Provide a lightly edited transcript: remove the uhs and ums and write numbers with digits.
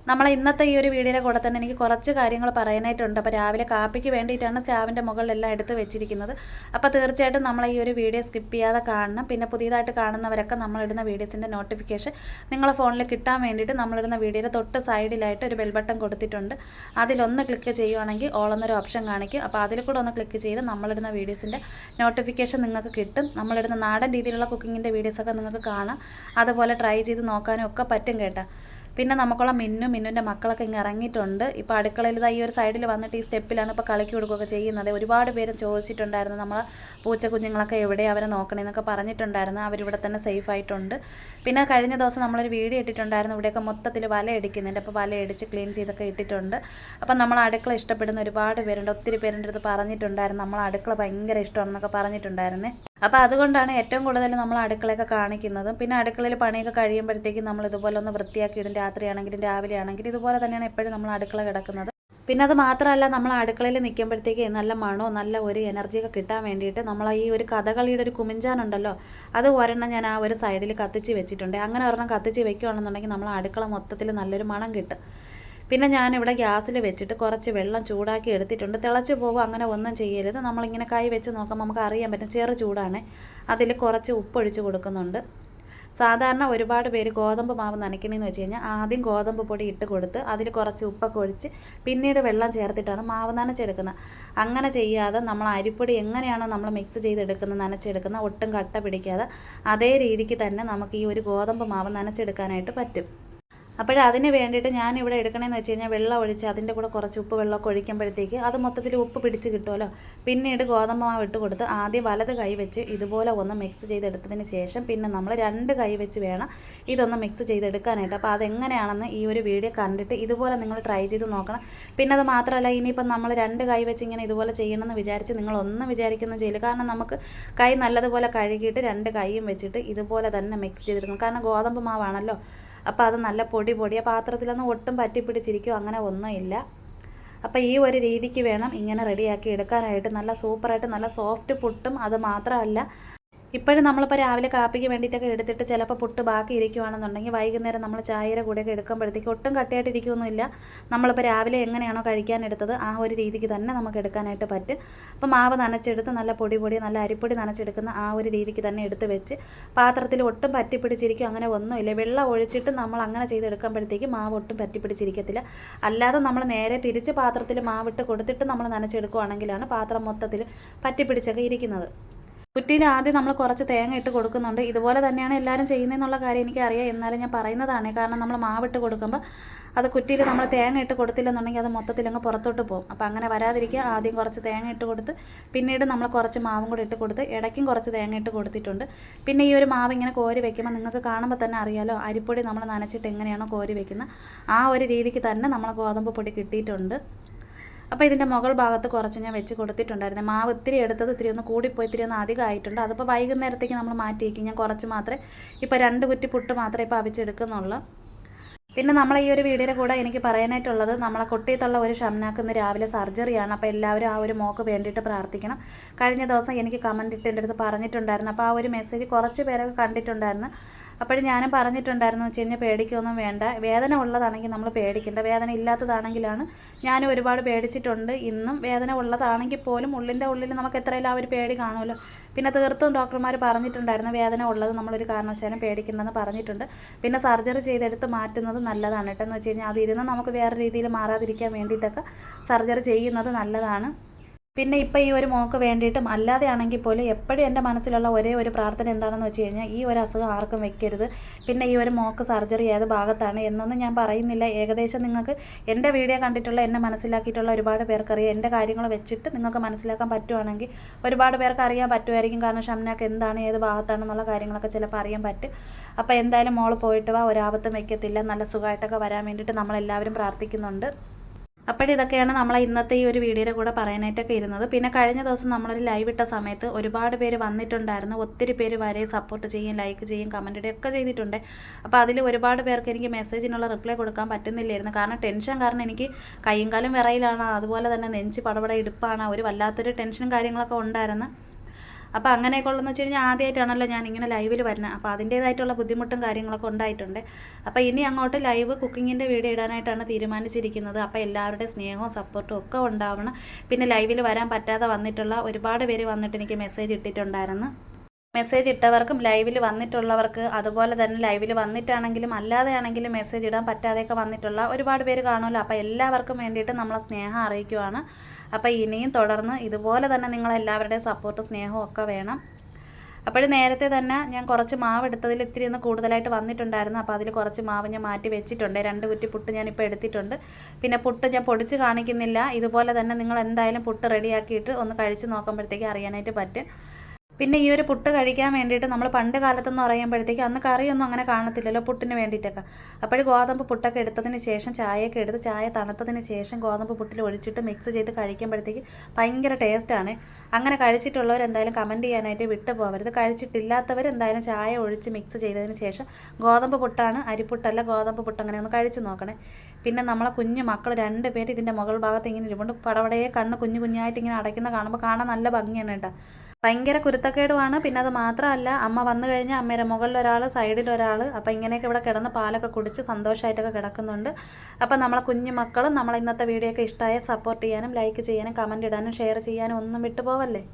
നമ്മൾ ഇന്നത്തെ ഈ ഒരു വീഡിയോയുടെ കൂടെ തന്നെ എനിക്ക് കുറച്ച് കാര്യങ്ങൾ പറയാനായിട്ടുണ്ട്. അപ്പോൾ രാവിലെ കാപ്പിക്ക് വേണ്ടിയിട്ടാണ് സ്ലാബിൻ്റെ മുകളിലെല്ലാം എടുത്ത് വെച്ചിരിക്കുന്നത്. അപ്പോൾ തീർച്ചയായിട്ടും നമ്മൾ ഈ ഒരു വീഡിയോ സ്കിപ്പ് ചെയ്യാതെ കാണണം. പിന്നെ പുതിയതായിട്ട് കാണുന്നവരൊക്കെ നമ്മളിടുന്ന വീഡിയോസിൻ്റെ നോട്ടിഫിക്കേഷൻ നിങ്ങളുടെ ഫോണിൽ കിട്ടാൻ വേണ്ടിയിട്ട് നമ്മളിടുന്ന വീഡിയോയുടെ തൊട്ട് സൈഡിലായിട്ട് ഒരു ബെൽ ബട്ടൺ കൊടുത്തിട്ടുണ്ട്. അതിലൊന്ന് ക്ലിക്ക് ചെയ്യുവാണെങ്കിൽ ഓൾ എന്നൊരു ഓപ്ഷൻ കാണിക്കും. അപ്പോൾ അതിൽ കൂടെ ഒന്ന് ക്ലിക്ക് ചെയ്ത് നമ്മളിടുന്ന വീഡിയോസിൻ്റെ നോട്ടിഫിക്കേഷൻ നിങ്ങൾക്ക് കിട്ടും. നമ്മളിടുന്ന നാടൻ രീതിയിലുള്ള കുക്കിങ്ങിൻ്റെ വീഡിയോസൊക്കെ നിങ്ങൾക്ക് കാണാം. അതുപോലെ ട്രൈ ചെയ്ത് നോക്കാനും ഒക്കെ പറ്റും കേട്ടോ. പിന്നെ നമുക്കുള്ള മിന്നുൻ്റെ മക്കളൊക്കെ ഇങ്ങ് ഇറങ്ങിയിട്ടുണ്ട്. ഇപ്പോൾ അടുക്കളയിൽ ഈ ഒരു സൈഡിൽ വന്നിട്ട് ഈ സ്റ്റെപ്പിലാണ് ഇപ്പോൾ കളിക്കി കൊടുക്കുകയൊക്കെ ചെയ്യുന്നത്. ഒരുപാട് പേര് ചോദിച്ചിട്ടുണ്ടായിരുന്നു നമ്മൾ പൂച്ചക്കുഞ്ഞുങ്ങളൊക്കെ എവിടെ അവരെ നോക്കണമെന്നൊക്കെ പറഞ്ഞിട്ടുണ്ടായിരുന്നു. അവരിവിടെ തന്നെ സേഫ് ആയിട്ടുണ്ട്. പിന്നെ കഴിഞ്ഞ ദിവസം നമ്മളൊരു വീഡിയോ ഇട്ടിട്ടുണ്ടായിരുന്നു. ഇവിടെയൊക്കെ മൊത്തത്തിൽ വല അടിക്കുന്നുണ്ട്. അപ്പോൾ വല അടിച്ച് ക്ലീൻ ചെയ്തൊക്കെ ഇട്ടിട്ടുണ്ട്. അപ്പം നമ്മൾ അടുക്കള ഇഷ്ടപ്പെടുന്ന ഒരുപാട് പേരുണ്ട്. ഒത്തിരി പേരുടെ അടുത്ത് പറഞ്ഞിട്ടുണ്ടായിരുന്നു നമ്മൾ അടുക്കള ഭയങ്കര ഇഷ്ടമാണെന്നൊക്കെ പറഞ്ഞിട്ടുണ്ടായിരുന്നേ. അപ്പോൾ അതുകൊണ്ടാണ് ഏറ്റവും കൂടുതൽ നമ്മൾ അടുക്കളയൊക്കെ കാണിക്കുന്നത്. പിന്നെ അടുക്കളയിൽ പണിയൊക്കെ കഴിയുമ്പോഴത്തേക്കും നമ്മൾ ഇതുപോലെ ഒന്ന് വൃത്തിയാക്കിയിടും. രാത്രിയാണെങ്കിലും രാവിലെ ആണെങ്കിലും ഇതുപോലെ തന്നെയാണ് എപ്പോഴും നമ്മൾ അടുക്കള കിടക്കുന്നത്. പിന്നെ അത് മാത്രമല്ല, നമ്മൾ അടുക്കളയിൽ നിൽക്കുമ്പോഴത്തേക്ക് നല്ല മണോ നല്ല ഒരു എനർജിയൊക്കെ കിട്ടാൻ വേണ്ടിയിട്ട് നമ്മൾ ഈ ഒരു കഥകളിയുടെ ഒരു കുമിഞ്ചാനുണ്ടല്ലോ, അത് ഒരെണ്ണം ഞാൻ ആ ഒരു സൈഡിൽ കത്തിച്ച് വെച്ചിട്ടുണ്ട്. അങ്ങനെ ഒരെണ്ണം കത്തിച്ച് വെക്കുകയാണെന്നുണ്ടെങ്കിൽ നമ്മൾ അടുക്കള മൊത്തത്തിൽ നല്ലൊരു മണം കിട്ടും. പിന്നെ ഞാനിവിടെ ഗ്യാസിൽ വെച്ചിട്ട് കുറച്ച് വെള്ളം ചൂടാക്കി എടുത്തിട്ടുണ്ട്. തിളച്ച് പോകും അങ്ങനെ ഒന്നും ചെയ്യരുത്. നമ്മളിങ്ങനെ കൈ വെച്ച് നോക്കുമ്പോൾ നമുക്ക് അറിയാൻ പറ്റും ചെറു ചൂടാണ്. അതിൽ കുറച്ച് ഉപ്പൊഴിച്ച് കൊടുക്കുന്നുണ്ട്. സാധാരണ ഒരുപാട് പേര് ഗോതമ്പ് മാവ് നനയ്ക്കണമെന്ന് വെച്ച് കഴിഞ്ഞാൽ ആദ്യം ഗോതമ്പ് പൊടി ഇട്ട് കൊടുത്ത് അതിൽ കുറച്ച് ഉപ്പൊക്കെ ഒഴിച്ച് പിന്നീട് വെള്ളം ചേർത്തിട്ടാണ് മാവ് നനച്ചെടുക്കുന്നത്. അങ്ങനെ ചെയ്യാതെ നമ്മൾ അരിപ്പൊടി എങ്ങനെയാണോ നമ്മൾ മിക്സ് ചെയ്തെടുക്കുന്നത് നനച്ചെടുക്കുന്ന ഒട്ടും കട്ട പിടിക്കാതെ അതേ രീതിക്ക് തന്നെ നമുക്ക് ഈ ഒരു ഗോതമ്പ് മാവ് നനച്ചെടുക്കാനായിട്ട് പറ്റും. അതിന് വേണ്ടിയിട്ട് ഞാനിവിടെ എടുക്കണമെന്ന് വെച്ച് കഴിഞ്ഞാൽ വെള്ളം ഒഴിച്ച് അതിൻ്റെ കൂടെ കുറച്ച് ഉപ്പ് വെള്ളമൊക്കെ ഒഴിക്കുമ്പോഴത്തേക്ക് അത് മൊത്തത്തിൽ ഉപ്പ് പിടിച്ച് കിട്ടുമല്ലോ. പിന്നീട് ഗോതമ്പ് മാവ് ഇട്ട് കൊടുത്ത് ആദ്യം വലത് കൈ വെച്ച് ഇതുപോലെ ഒന്ന് മിക്സ് ചെയ്തെടുത്തതിന് ശേഷം പിന്നെ നമ്മൾ രണ്ട് കൈ വെച്ച് വേണം ഇതൊന്ന് മിക്സ് ചെയ്തെടുക്കാനായിട്ട്. അപ്പോൾ അതെങ്ങനെയാണെന്ന് ഈ ഒരു വീഡിയോ കണ്ടിട്ട് ഇതുപോലെ നിങ്ങൾ ട്രൈ ചെയ്ത് നോക്കണം. പിന്നെ അത് മാത്രമല്ല, ഇനിയിപ്പം നമ്മൾ രണ്ട് കൈ വെച്ച് ഇങ്ങനെ ഇതുപോലെ ചെയ്യണമെന്ന് വിചാരിച്ച് നിങ്ങളൊന്നും വിചാരിക്കുന്ന ചെയ്യില്ല. കാരണം നമുക്ക് കൈ നല്ലതുപോലെ കഴുകിയിട്ട് രണ്ട് കൈയും വെച്ചിട്ട് ഇതുപോലെ തന്നെ മിക്സ് ചെയ്തെടുക്കണം. കാരണം ഗോതമ്പ് മാവാണല്ലോ, അപ്പോൾ അത് നല്ല പൊടിയ പാത്രത്തിലൊന്നും ഒട്ടും പറ്റിപ്പിടിച്ചിരിക്കും അങ്ങനെ ഒന്നുമില്ല. അപ്പോൾ ഈ ഒരു രീതിക്ക് വേണം ഇങ്ങനെ റെഡിയാക്കി എടുക്കാനായിട്ട്. നല്ല സൂപ്പറായിട്ട് നല്ല സോഫ്റ്റ് പുട്ടും. അത് മാത്രമല്ല, ഇപ്പോഴും നമ്മളിപ്പോൾ രാവിലെ കാപ്പിക്ക് വേണ്ടിയിട്ടൊക്കെ എടുത്തിട്ട് ചിലപ്പോൾ പുട്ട് ബാക്കി ഇരിക്കുവാണെന്നുണ്ടെങ്കിൽ വൈകുന്നേരം നമ്മൾ ചായയുടെ കൂടെയൊക്കെ എടുക്കുമ്പോഴത്തേക്ക് ഒട്ടും കട്ടിയായിട്ടിരിക്കുകയൊന്നുമില്ല. നമ്മളിപ്പോൾ രാവിലെ എങ്ങനെയാണോ കഴിക്കാൻ എടുത്തത് ആ ഒരു രീതിക്ക് തന്നെ നമുക്ക് എടുക്കാനായിട്ട് പറ്റും. അപ്പോൾ മാവ് നനച്ചെടുത്ത് നല്ല പൊടി നല്ല അരിപ്പൊടി നനച്ചെടുക്കുന്ന ആ ഒരു രീതിക്ക് തന്നെ എടുത്ത് വെച്ച് പാത്രത്തിൽ ഒട്ടും പറ്റിപ്പിടിച്ചിരിക്കും അങ്ങനെ ഒന്നുമില്ല. വെള്ളം ഒഴിച്ചിട്ട് നമ്മൾ അങ്ങനെ ചെയ്തെടുക്കുമ്പോഴത്തേക്ക് മാവ് ഒട്ടും പറ്റിപ്പിടിച്ചിരിക്കത്തില്ല. അല്ലാതെ നമ്മൾ നേരെ തിരിച്ച് പാത്രത്തിൽ മാവിട്ട് കൊടുത്തിട്ട് നമ്മൾ നനച്ചെടുക്കുകയാണെങ്കിലാണ് പാത്രം മൊത്തത്തിൽ പറ്റിപ്പിടിച്ചൊക്കെ ഇരിക്കുന്നത്. കുറ്റിയിൽ ആദ്യം നമ്മൾ കുറച്ച് തേങ്ങ ഇട്ട് കൊടുക്കുന്നുണ്ട്. ഇതുപോലെ തന്നെയാണ് എല്ലാവരും ചെയ്യുന്നതെന്നുള്ള കാര്യം എനിക്കറിയാം. എന്നാലും ഞാൻ പറയുന്നതാണ്. കാരണം നമ്മൾ മാവിട്ട് കൊടുക്കുമ്പോൾ അത് കുറ്റിയിൽ നമ്മൾ തേങ്ങ ഇട്ട് കൊടുത്തില്ലെന്നുണ്ടെങ്കിൽ അത് മൊത്തത്തിലങ്ങ് പുറത്തോട്ട് പോകും. അപ്പോൾ അങ്ങനെ വരാതിരിക്കുക ആദ്യം കുറച്ച് തേങ്ങ ഇട്ട് കൊടുത്ത് പിന്നീട് നമ്മൾ കുറച്ച് മാവും കൂടി ഇട്ട് കൊടുത്ത് ഇടയ്ക്കും കുറച്ച് തേങ്ങ ഇട്ട് കൊടുത്തിട്ടുണ്ട്. പിന്നെ ഈ ഒരു മാവ് ഇങ്ങനെ കോരി വെക്കുമ്പോൾ നിങ്ങൾക്ക് കാണുമ്പോൾ തന്നെ അറിയാലോ, അരിപ്പൊടി നമ്മൾ നനച്ചിട്ട് എങ്ങനെയാണോ കോരി വെക്കുന്നത് ആ ഒരു രീതിക്ക് തന്നെ നമ്മൾ ഗോതമ്പ് പൊടി കിട്ടിയിട്ടുണ്ട്. അപ്പോൾ ഇതിൻ്റെ മുകൾ ഭാഗത്ത് കുറച്ച് ഞാൻ വെച്ച് കൊടുത്തിട്ടുണ്ടായിരുന്നു. മാവ് ഇത്തിരി എടുത്തത് ഇത്തിരി ഒന്ന് കൂടിപ്പോയി, ഇത്തിരി ഒന്ന് അധികം ആയിട്ടുണ്ട്. അതിപ്പോൾ വൈകുന്നേരത്തേക്ക് നമ്മൾ മാറ്റി വയ്ക്കും. ഞാൻ കുറച്ച് മാത്രമേ ഇപ്പോൾ 2 കുറ്റി പുട്ട് മാത്രമേ ഇപ്പോൾ അവിച്ചെടുക്കുന്നുള്ളൂ. പിന്നെ നമ്മൾ ഈ ഒരു വീഡിയോയുടെ കൂടെ എനിക്ക് പറയാനായിട്ടുള്ളത്, നമ്മളെ കൊട്ടിയത്തുള്ള ഒരു ഷംനാക്ക് ഇന്ന് രാവിലെ സർജറിയാണ്. അപ്പോൾ എല്ലാവരും ആ ഒരു മോക്ക് വേണ്ടിയിട്ട് പ്രാർത്ഥിക്കണം. കഴിഞ്ഞ ദിവസം എനിക്ക് കമൻറ്റ് ഇട്ട് എൻ്റെ അടുത്ത് പറഞ്ഞിട്ടുണ്ടായിരുന്നു. അപ്പോൾ ആ ഒരു മെസ്സേജ് കുറച്ച് പേരൊക്കെ കണ്ടിട്ടുണ്ടായിരുന്നു. അപ്പോൾ ഞാനും പറഞ്ഞിട്ടുണ്ടായിരുന്നു വെച്ച് കഴിഞ്ഞാൽ പേടിക്കൊന്നും വേണ്ട. വേദന ഉള്ളതാണെങ്കിൽ നമ്മൾ പേടിക്കേണ്ട. വേദന ഇല്ലാത്തതാണെങ്കിലാണ് ഞാനും ഒരുപാട് പേടിച്ചിട്ടുണ്ട്. ഇന്നും വേദന ഉള്ളതാണെങ്കിൽ പോലും ഉള്ളിൻ്റെ ഉള്ളിൽ നമുക്ക് എത്രയും ആ ഒരു പേടി കാണുമല്ലോ. പിന്നെ തീർത്തും ഡോക്ടർമാർ പറഞ്ഞിട്ടുണ്ടായിരുന്നു വേദന ഉള്ളത് നമ്മളൊരു കാരണവശാലും പേടിക്കണ്ടെന്ന് പറഞ്ഞിട്ടുണ്ട്. പിന്നെ സർജറി ചെയ്തെടുത്ത് മാറ്റുന്നത് നല്ലതാണ് കേട്ടോ. എന്ന് വെച്ച് കഴിഞ്ഞാൽ അതിരുന്ന് നമുക്ക് വേറെ രീതിയിൽ മാറാതിരിക്കാൻ വേണ്ടിയിട്ടൊക്കെ സർജറി ചെയ്യുന്നത് നല്ലതാണ്. പിന്നെ ഇപ്പോൾ ഈ ഒരു മോക്ക് വേണ്ടിയിട്ടും അല്ലാതെ ആണെങ്കിൽ പോലും എപ്പോഴും എൻ്റെ മനസ്സിലുള്ള ഒരേ ഒരു പ്രാർത്ഥന എന്താണെന്ന് വെച്ച് കഴിഞ്ഞാൽ ഈ ഒരു അസുഖം ആർക്കും വെക്കരുത്. പിന്നെ ഈ ഒരു മോക്ക് സർജറി ഏത് ഭാഗത്താണ് എന്നൊന്നും ഞാൻ പറയുന്നില്ല. ഏകദേശം നിങ്ങൾക്ക് എൻ്റെ വീഡിയോ കണ്ടിട്ടുള്ള എന്നെ മനസ്സിലാക്കിയിട്ടുള്ള ഒരുപാട് പേർക്കറിയാം. എൻ്റെ കാര്യങ്ങൾ വെച്ചിട്ട് നിങ്ങൾക്ക് മനസ്സിലാക്കാൻ പറ്റുവാണെങ്കിൽ ഒരുപാട് പേർക്ക് അറിയാൻ പറ്റുമായിരിക്കും. കാരണം ഷംനാക്ക് എന്താണ് ഏത് ഭാഗത്താണെന്നുള്ള കാര്യങ്ങളൊക്കെ ചിലപ്പോൾ അറിയാൻ പറ്റും. അപ്പോൾ എന്തായാലും മോള് പോയിട്ട് വാ, ഒരാപത്തും വെക്കത്തില്ല. നല്ല സുഖമായിട്ടൊക്കെ വരാൻ വേണ്ടിയിട്ട് നമ്മളെല്ലാവരും പ്രാർത്ഥിക്കുന്നുണ്ട്. ഇതൊക്കെയാണ് നമ്മളെ ഇന്നത്തെ ഈ ഒരു വീഡിയോയുടെ കൂടെ പറയാനായിട്ടൊക്കെ ഇരുന്നത്. പിന്നെ കഴിഞ്ഞ ദിവസം നമ്മളൊരു ലൈവ് ഇട്ട സമയത്ത് ഒരുപാട് പേര് വന്നിട്ടുണ്ടായിരുന്നു. ഒത്തിരി പേര് വരെ സപ്പോർട്ട് ചെയ്യും, ലൈക്ക് ചെയ്യും, കമൻറ്റ് ഇടുകയൊക്കെ ചെയ്തിട്ടുണ്ട്. അപ്പോൾ അതിൽ ഒരുപാട് പേർക്ക് എനിക്ക് മെസ്സേജിനുള്ള റിപ്ലൈ കൊടുക്കാൻ പറ്റുന്നില്ലായിരുന്നു. കാരണം ടെൻഷൻ കാരണം എനിക്ക് കൈയും കാലും വിറയിലാണ്. അതുപോലെ തന്നെ നെഞ്ച് പടപട ഇടുപ്പാണ്. ഒരു വല്ലാത്തൊരു ടെൻഷനും കാര്യങ്ങളൊക്കെ ഉണ്ടായിരുന്നു. അപ്പോൾ അങ്ങനെയൊക്കെ ഉള്ളതെന്ന് വെച്ച് കഴിഞ്ഞാൽ ആദ്യമായിട്ടാണല്ലോ ഞാൻ ഇങ്ങനെ ലൈവിൽ വരുന്നത്. അപ്പോൾ അതിൻ്റേതായിട്ടുള്ള ബുദ്ധിമുട്ടും കാര്യങ്ങളൊക്കെ ഉണ്ടായിട്ടുണ്ട്. അപ്പോൾ ഇനി അങ്ങോട്ട് ലൈവ് കുക്കിങ്ങിൻ്റെ വീഡിയോ ഇടാനായിട്ടാണ് തീരുമാനിച്ചിരിക്കുന്നത്. അപ്പോൾ എല്ലാവരുടെയും സ്നേഹവും സപ്പോർട്ടും ഒക്കെ ഉണ്ടാവണം. പിന്നെ ലൈവിൽ വരാൻ പറ്റാതെ വന്നിട്ടുള്ള ഒരുപാട് പേര് വന്നിട്ട് എനിക്ക് മെസ്സേജ് ഇട്ടിട്ടുണ്ടായിരുന്നു. മെസ്സേജ് ഇട്ടവർക്കും ലൈവിൽ വന്നിട്ടുള്ളവർക്ക് അതുപോലെ തന്നെ ലൈവിൽ വന്നിട്ടാണെങ്കിലും അല്ലാതെ ആണെങ്കിലും മെസ്സേജ് ഇടാൻ പറ്റാതെയൊക്കെ വന്നിട്ടുള്ള ഒരുപാട് പേര് കാണുമല്ലോ. അപ്പോൾ എല്ലാവർക്കും വേണ്ടിയിട്ട് നമ്മളെ സ്നേഹം അറിയിക്കുവാണ്. അപ്പോൾ ഇനിയും തുടർന്ന് ഇതുപോലെ തന്നെ നിങ്ങളെല്ലാവരുടെയും സപ്പോർട്ട് സ്നേഹവും ഒക്കെ വേണം. അപ്പോഴും നേരത്തെ തന്നെ ഞാൻ കുറച്ച് മാവ് എടുത്തതിൽ ഇത്തിരി ഒന്ന് കൂടുതലായിട്ട് വന്നിട്ടുണ്ടായിരുന്നു. അപ്പോൾ അതിൽ കുറച്ച് മാവ് ഞാൻ മാറ്റി വെച്ചിട്ടുണ്ട്. 2 കുറ്റി പുട്ട് ഞാനിപ്പോൾ എടുത്തിട്ടുണ്ട്. പിന്നെ പുട്ട് ഞാൻ പൊടിച്ച് കാണിക്കുന്നില്ല. ഇതുപോലെ തന്നെ നിങ്ങൾ എന്തായാലും പുട്ട് റെഡിയാക്കിയിട്ട് ഒന്ന് കഴിച്ച് നോക്കുമ്പോഴത്തേക്ക് അറിയാനായിട്ട് പറ്റും. പിന്നെ ഈ ഒരു പുട്ട് കഴിക്കാൻ വേണ്ടിയിട്ട് നമ്മൾ പണ്ട് കാലത്തെന്ന് പറയുമ്പോഴത്തേക്ക് അന്ന് കറിയൊന്നും അങ്ങനെ കാണത്തില്ലല്ലോ പുട്ടിന് വേണ്ടിയിട്ടൊക്കെ. അപ്പോൾ ഗോതമ്പ് പുട്ടൊക്കെ എടുത്തതിന് ശേഷം ചായയൊക്കെ എടുത്ത് ചായ തണുത്തതിന് ശേഷം ഗോതമ്പ് പുട്ടിൽ ഒഴിച്ചിട്ട് മിക്സ് ചെയ്ത് കഴിക്കുമ്പോഴത്തേക്ക് ഭയങ്കര ടേസ്റ്റാണ്. അങ്ങനെ കഴിച്ചിട്ടുള്ളവർ എന്തായാലും കമൻറ്റ് ചെയ്യാനായിട്ട് വിട്ടു പോകരുത്. കഴിച്ചിട്ടില്ലാത്തവർ എന്തായാലും ചായ ഒഴിച്ച് മിക്സ് ചെയ്തതിന് ശേഷം ഗോതമ്പ് പുട്ടാണ്, അരിപ്പുട്ടല്ല, ഗോതമ്പ് പുട്ട് അങ്ങനെ ഒന്ന് കഴിച്ച് നോക്കണേ. പിന്നെ നമ്മളെ കുഞ്ഞു മക്കൾ 2 പേര് ഇതിൻ്റെ മുകൾ ഭാഗത്ത് ഇങ്ങനെ ഇരിപ്പുണ്ട്. പടവടയെ കണ്ണ് കുഞ്ഞു കുഞ്ഞായിട്ട് ഇങ്ങനെ അടയ്ക്കുന്ന കാണുമ്പോൾ കാണാൻ നല്ല ഭംഗിയാണ് കേട്ടോ. ഭയങ്കര കുരുത്തക്കേടുമാണ്. പിന്നെ അത് മാത്രമല്ല, അമ്മ വന്നു കഴിഞ്ഞാൽ അമ്മയുടെ മുകളിലൊരാൾ സൈഡിലൊരാൾ, അപ്പോൾ ഇങ്ങനെയൊക്കെ ഇവിടെ കിടന്ന് പാലൊക്കെ കുടിച്ച് സന്തോഷമായിട്ടൊക്കെ കിടക്കുന്നുണ്ട്. അപ്പോൾ നമ്മളെ കുഞ്ഞു മക്കളും നമ്മളെ ഇന്നത്തെ വീഡിയോ ഒക്കെ ഇഷ്ടമായ സപ്പോർട്ട് ചെയ്യാനും ലൈക്ക് ചെയ്യാനും കമൻറ്റ് ഇടാനും ഷെയർ ചെയ്യാനും ഒന്നും വിട്ടുപോവല്ലേ.